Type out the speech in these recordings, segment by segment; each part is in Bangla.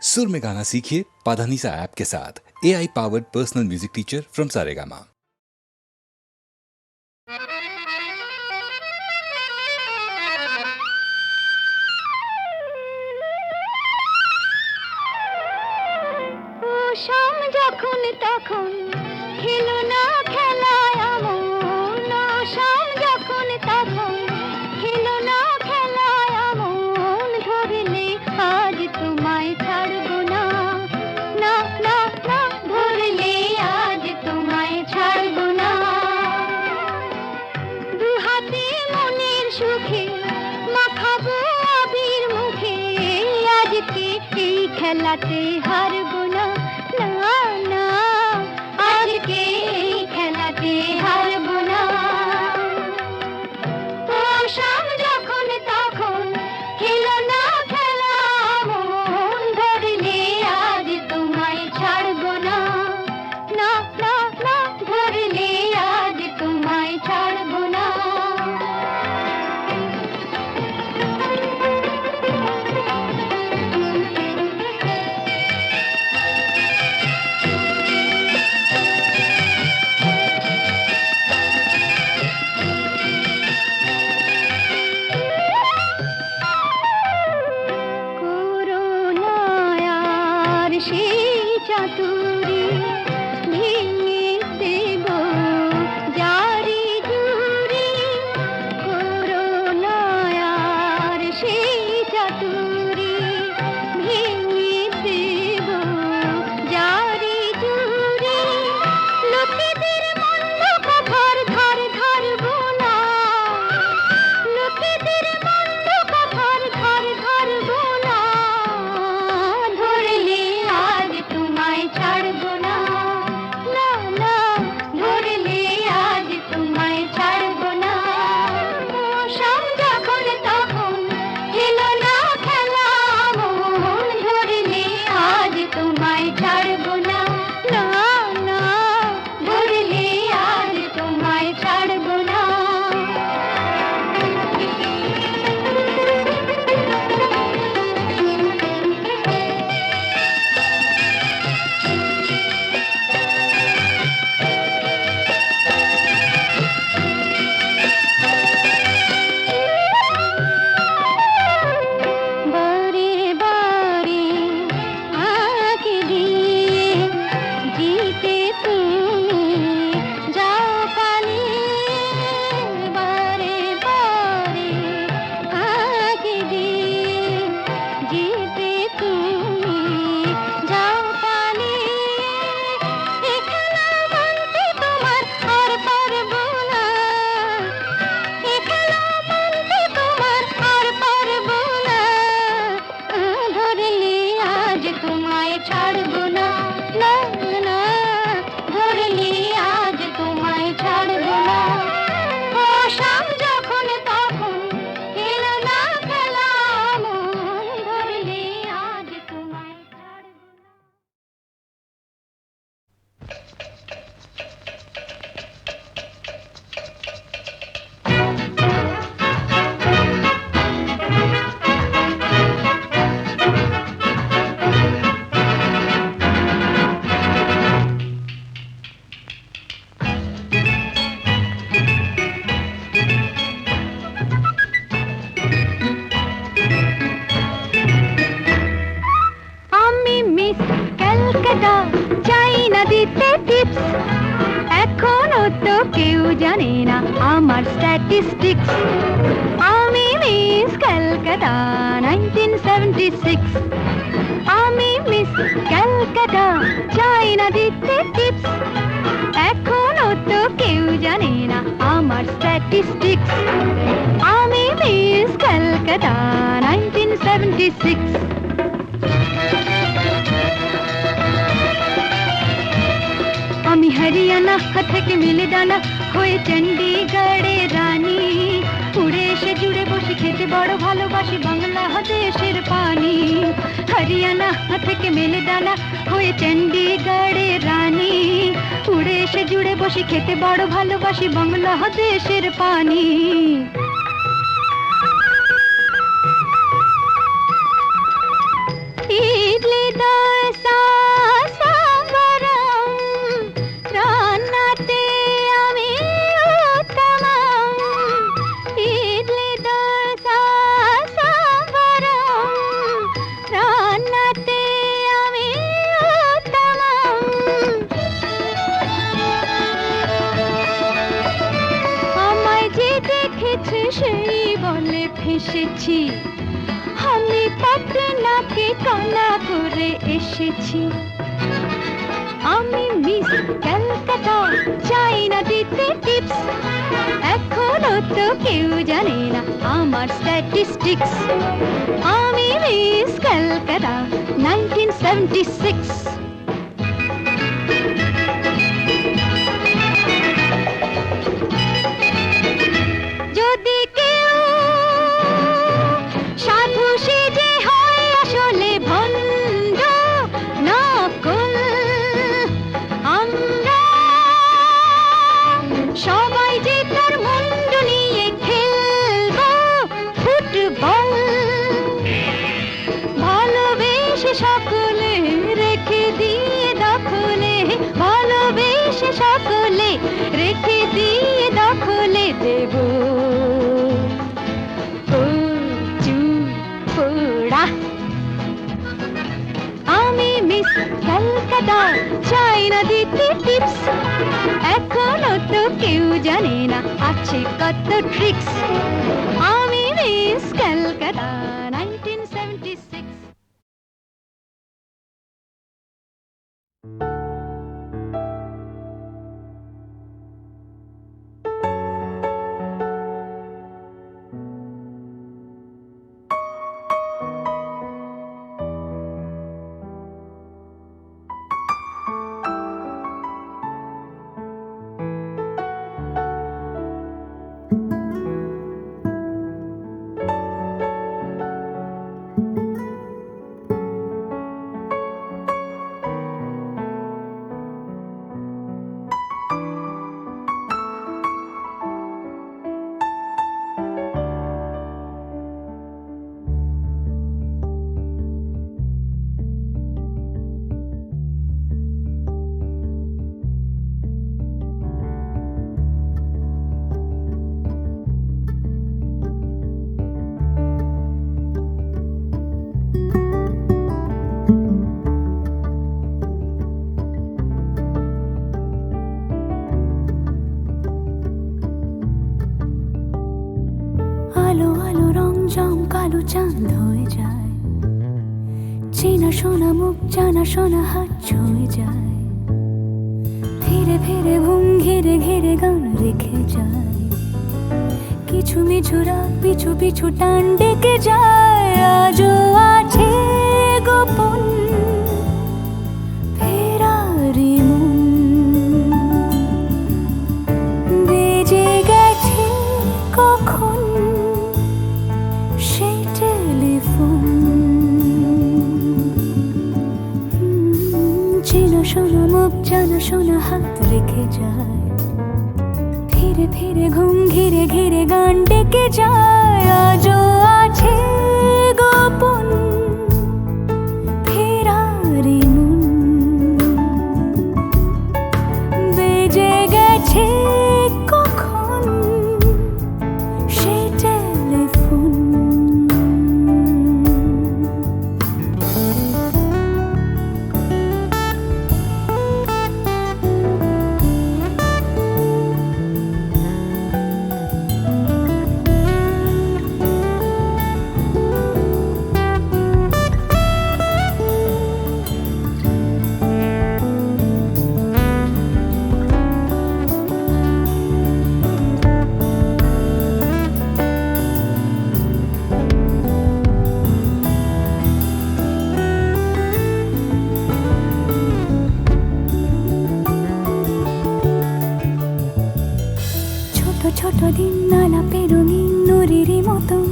सुर में गाना सीखिए पाधानीसा ऐप के साथ। AI powered personal music teacher from Saregama. শাম যখন তখন খেলো না খেলায় আমন, শাম যখন তখন খেলো না খেলায় আমন, ধরলে আজ তোমায় ছাড়বো না, না না না, ধরলে আজ তোমায় ছাড়বো না। দু হাতে মনের সুখে মাখাবো আবির মুখে, আজকে এই খেলাতে হারবো না, না না, আজকে এই খেলাতে হারবো না। ও শাম যখন তখন খেলো না খেলা মন, ধরলে আজ তোমায় ছাড়বো না, না না না, ধরলে আজ তোমায় ছাড়বো না। সেই চাতুরি ভেঙে দেব জারি জুরি, করোনায়ার সেই চাতুরি ভেঙে দেব জারি জুরি, লোকেদের মন্দ কথার ধার ধারবো না, লোকেদের মন্দ কথার ধার ধারবো না, ধরলে আজ তোমায় ছাড়বো না, না না, ধরলে আজ তোমায় ছাড়বো না। ও শাম যখন তখন খেলো না খেলা মন, ধরলে আজ তোমায় ছাড়বো না, না না, ধরলে আজ তোমায় ছাড়বো না। বারে বারে আঁকে দিয়ে জিতে তুমি যাও পালিয়ে, বারে বারে আঁকে দিয়ে জিতে তুমি যাও পালিয়ে, এ খেলা মানতে তোমার আর পারবো না, এ খেলা মানতে তোমার আর পারবো না, ধরলে আজ তোমায় ছাড়বো না, না না, ধরলে আজ তোমায় ছাড়বো না। ও শাম যখন তখন খেলো না খেলা মন, ধরলে আজ তোমায় ছাড়বো না। আমি মিস ক্যালকাটা, চাই না দিতে টিপস, এখনো তো কেউ জানে না আমার স্ট্যাটিস্টিক্স। আমি মিস ক্যালকাটা 1976, আমি মিস ক্যালকাটা, চাই না দিতে টিপস, এখনো তো কেউ জানে না আমার স্ট্যাটিস্টিক্স। আমি মিস ক্যালকাটা 1976। আমি হরিয়ানা থেকে মিলে ডানা হয়ে চণ্ডীগড়ের রানী, উড়ে এসে জুড়ে বসে খেতে বড় ভালোবাসি বাংলাদেশের পানি। হরিয়ানা থেকে মেলে ডানা হয়ে চণ্ডীগড়ের রানী, উড়ে এসে জুড়ে বসে খেতে বড় ভালোবাসি বাংলাদেশের পানি। ইডলি এসেছি, আমি পাটনাকে কানা করে এসেছি। আমি মিস ক্যালকাটা, চাই না দিতে টিপস, এখনো তো কেউ জানে না আমার স্ট্যাটিস্টিক্স। আমি মিস ক্যালকাটা 1976। যদি কেউ সাধু সেজে হয় আসলে ভণ্ড নকল, আমরা সবাই যে তার মুন্ডু নিয়ে খেলবো ফুটবল। ভালোবেসে সকলে রেখে দিয়ে দখলে, ভালোবেসে সকলে রেখে দিয়ে দখলে দেব পোড়া। আমি মিস ক্যালকাটা, চাই না দিতে টিপস, এখনো তো কেউ জানে না আছে কত ট্রিক্স। আমি মিস ক্যালকাটা 1976। আলো আলো রং জম কালো চাঁদ হয়ে যায়, চেনা শোনা মুখ জানা শোনা হাত ছুঁয়ে যায়, ফিরে ফিরে ঘুম ঘিরে ঘিরে গান রেখে যায়, কিছু মিছু রাত পিছু পিছু টান ডেকে যায়। আজও আছে গোপন ফেরারি মন, বেজে গেছে কখন সেই টেলিফোন। চেনা শোনা মুখ জানা শোনা হাত রেখে যায়, ফিরে ফিরে ঘুম ঘিরে ঘিরে গান ডেকে যায়। আজও আছে গোপন ফেরারি মন, বেজে গেছে কখন সেই টেলিফোন। ছোট দিন আলাপের রঙিন নুরির মতন,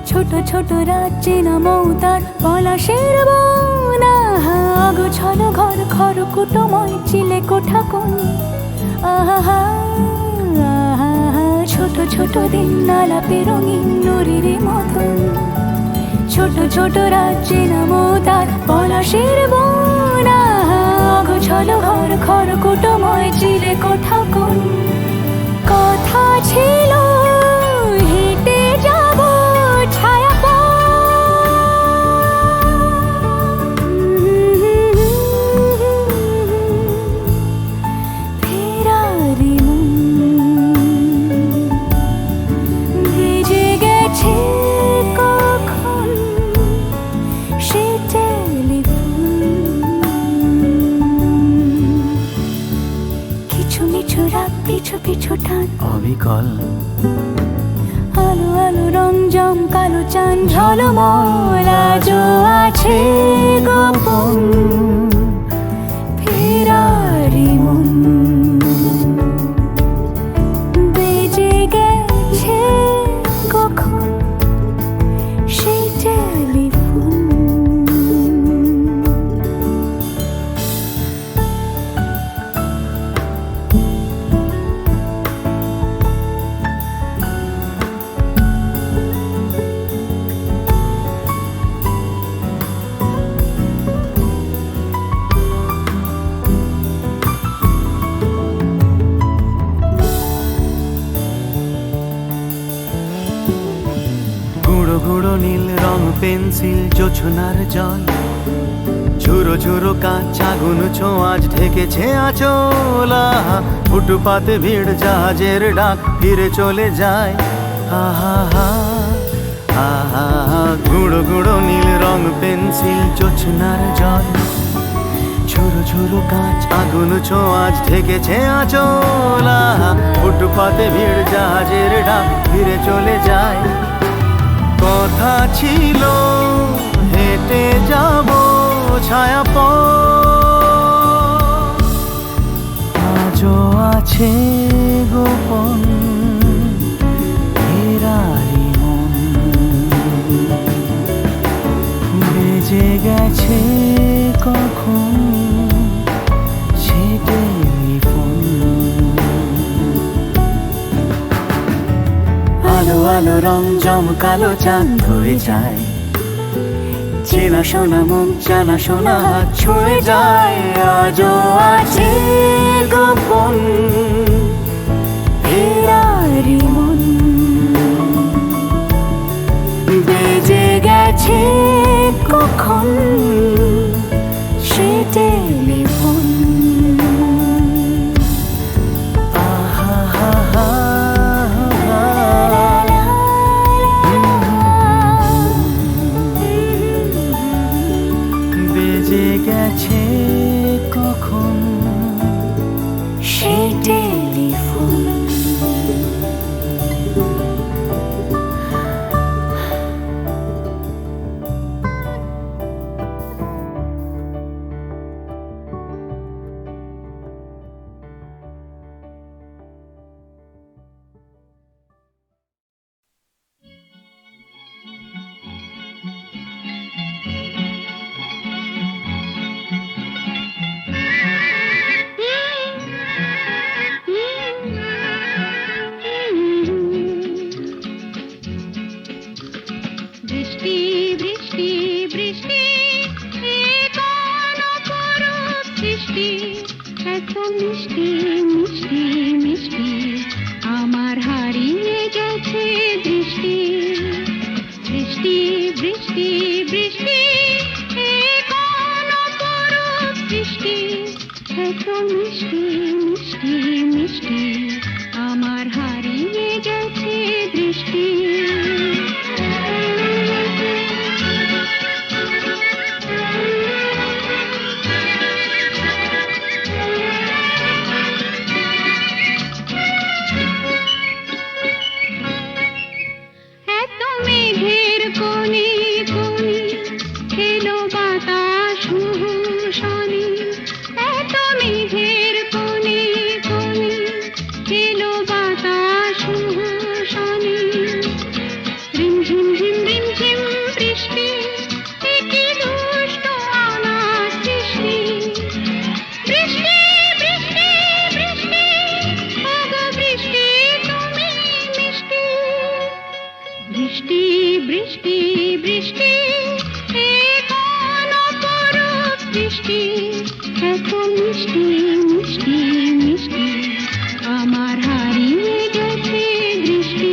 ছোট ছোট রাজ্যে নামও তার পলাশের বন। অগোছল ঘর খর কুটময় চিলে কোঠা কোন, আহা ছোট ছোট দিন আলাপের রঙিন নুরির মতন, ছোট ছোট রাজ্যে নামও তার পলাশের বন। অগোছল ঘর খর কুটময় চিলে কোঠা কোন, কথা ছিল হেঁটে যাব ছায়া ফেরারি মন, ভেজে গেছে পিছু পিছু টান অবিকল আলো আলো রং জম কালো চান ঝলমল আজও আছে গোপন ফেরারি মন বেজে গেছে কখন সেই টেলিফোন গুঁড়ো গুঁড়ো নীল রং পেন্সিল জোছনার জল ঝুরো ঝুরো কাঁচ আগুন ছোঁয়াজ ঢেকেছে আচলা ফুটপাতে ভিড় জাহাজের ডাক ফিরে চলে যায় আহা হা আহা গুঁড়ো গুঁড়ো নীল রং পেন্সিল জোছনার জল ঝুরো ঝুরো কাঁচ আগুন ছোঁয়াজ ঢেকেছে আচলা ফুটপাতে ভিড় জাহাজের ডাক ফিরে চলে যায় কথা ছিল হেঁটে যাব ছায়া আজও আছে গোপন ফেরারি মন বেজে গেছে কখন সে টেলিফোন আলো আলো রং জমকালো চাঁদ হয়ে যায় চেনা শোনা মুখ জানা শোনা হাত ছুঁয়ে যায় আজও আছে গোপন ফেরারি মন বেজে গেছে কখন সে টেলিফোন আহা হা হা বেজে গেছে কখন সে টেলিফোন বৃষ্টি বৃষ্টি বৃষ্টি এ কোন অপরূপ সৃষ্টি এত মিষ্টি মিষ্টি মিষ্টি আমার হারিয়ে গেছে দৃষ্টি বৃষ্টি বৃষ্টি বৃষ্টি এ কোন অপরূপ সৃষ্টি এত মিষ্টি মিষ্টি মিষ্টি আমার হারিয়ে গেছে দৃষ্টি বৃষ্টি বৃষ্টি বৃষ্টি এ কোন অপরূপ বৃষ্টি এত মিষ্টি মিষ্টি মিষ্টি আমার হারিয়ে গেছে দৃষ্টি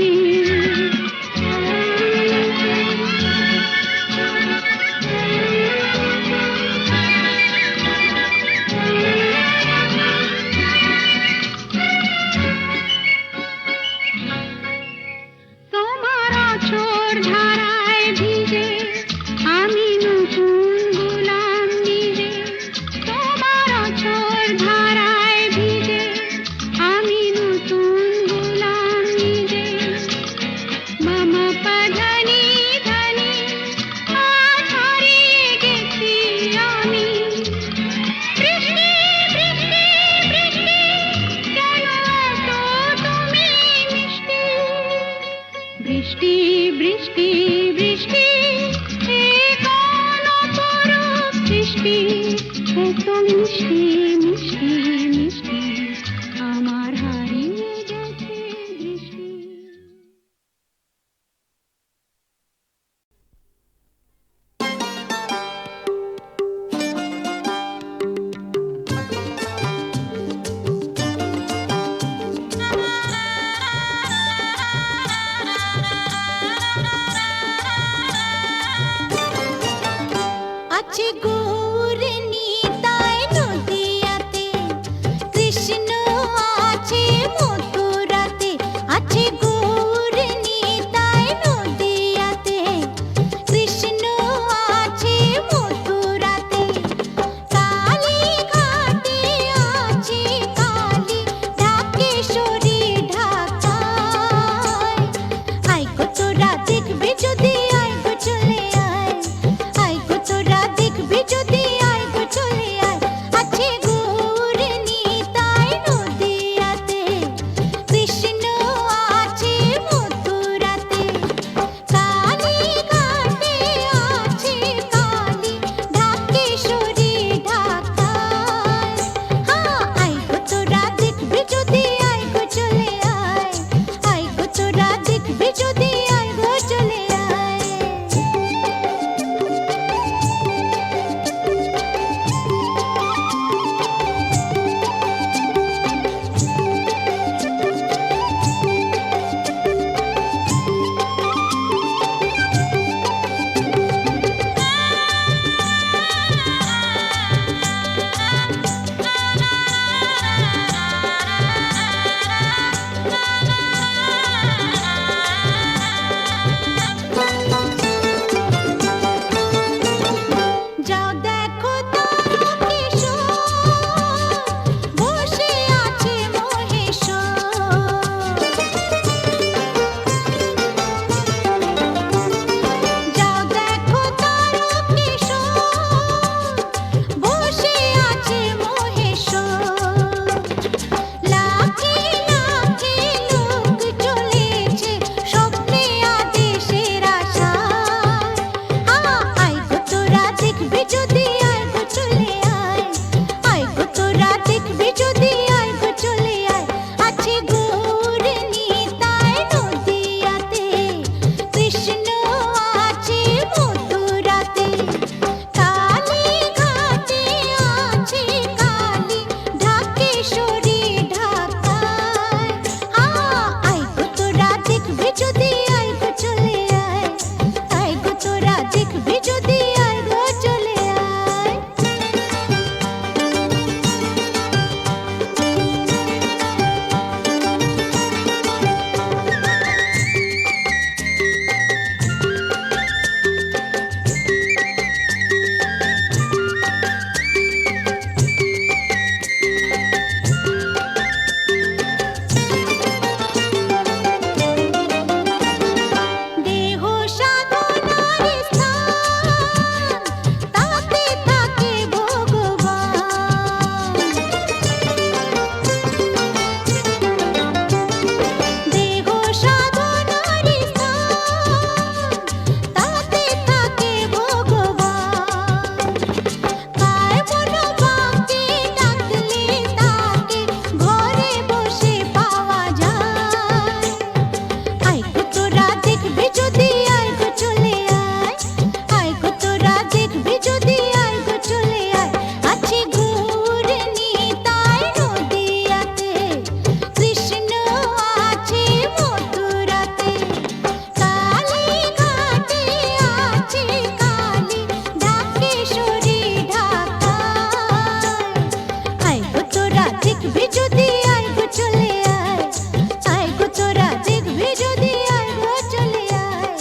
ধারায় মিষ্টি এত মিষ্টি মিষ্টি মিষ্টি আমার হারিয়ে গেছে দৃষ্টি। আছে গৌর নিতাই নদিয়াতে, কৃষ্ণ আছে মথুরাতে। আছে গৌর নিতাই নদিয়াতে, কৃষ্ণ আছে মথুরাতে। কালী ঘাটে আছে কালী, ঢাকেশ্বরী ঢাকায়। আয় গো তোরা দেখবে যদি, আয় গো চলে আয়। আয় গো তোরা দেখবে যদি, আয় গো চলে আয়। আছে গৌর নিতাই নদিয়াতে, কৃষ্ণ আছে মথুরাতে। কালী ঘাটে আছে কালী, ঢাকেশ্বরী ঢাকায়। হ্যাঁ আয় গো তোরা দেখবে যদি, আয় গো চলে আয়। আয় গো তোরা দেখবে যদি, আয় গো চলে আয়। যাও দেখো তারকেশ্বর, বসে আছে মহেশ্বর। যাও দেখো তারকেশ্বর, বসে আছে মহেশ্বর। লাখে লাখে লোক চলেছে স্বপ্নে আদেশের আশায়। আয় গো তোরা দেখবে যদি, আয় গো চলে আয়। আয় গো তোরা দেখবে যদি, আয় গো চলে আয়। আছে গৌর নিতাই নদিয়াতে, কৃষ্ণ আছে মথুরাতে। কালী ঘাটে আছে কালী, ঢাকেশ্বরী ঢাকায়। আয় গো তোরা দেখবে যদি, আয় গো চলে আয়। আয় গো তোরা দেখবে যদি, আয় গো চলে আয়। দেহ সাধনার স্থান, তাতে থাকে ভগবান। দেহ সাধনার স্থান, তাতে থাকে ভগবান। কায় মন বাঁকে ডাকলে তাকে ঘরে বসে পাওয়া যায়। আয় গো তোরা দেখবে যদি, আয় গো চলে আয়। আয় গো তোরা দেখবে যদি, আয় গো চলে আয়। আছে গৌর নিতাই নদিয়াতে, কৃষ্ণ আছে মথুরাতে। কালী ঘাটে আছে কালী, ঢাকেশ্বরী ঢাকায়। আয় গো তোরা দেখবে যদি, আয় গো চলে আয়। আয় গো তোরা দেখবে যদি, আয় গো চলে আয়।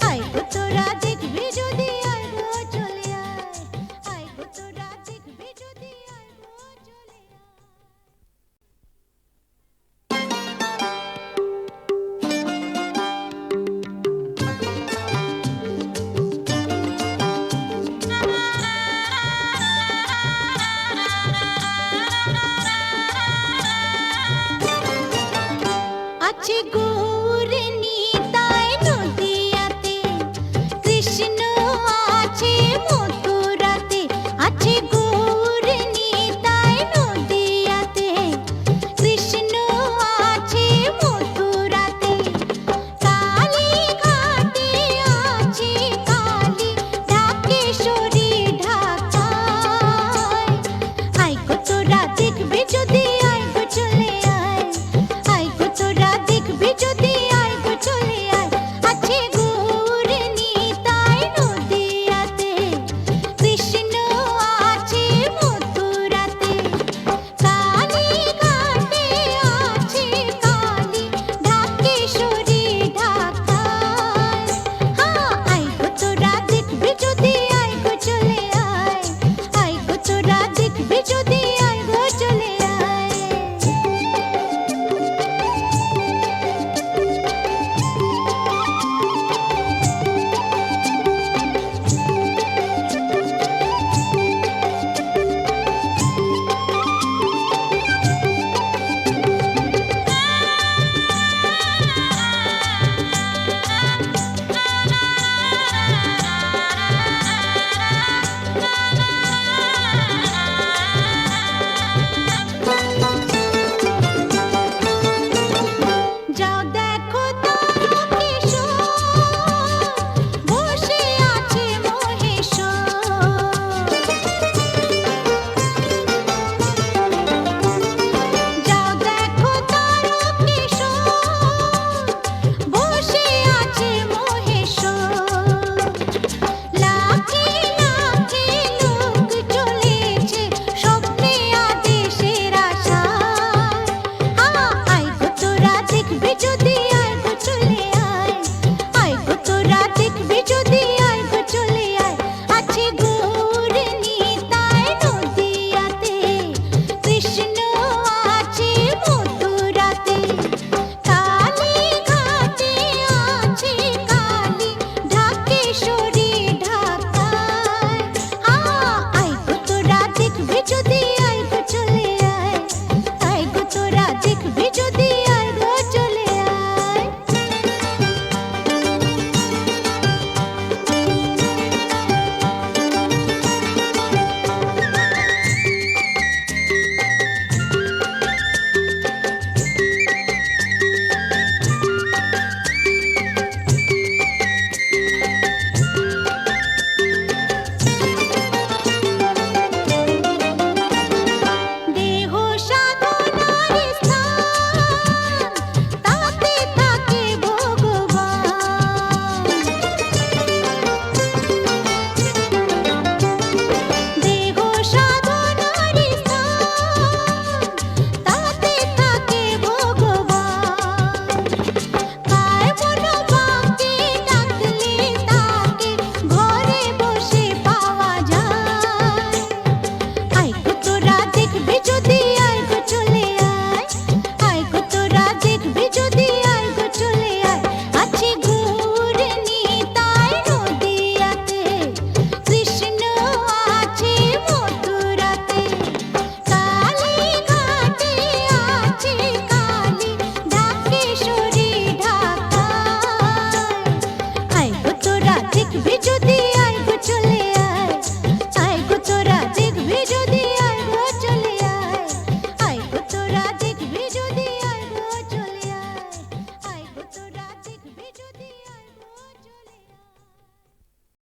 আয় গো তোরা দেখবে যদি, আয় গো চলে আয়। আয় গো তোরা দেখবে যদি, আয় গো চলে আয়। আছে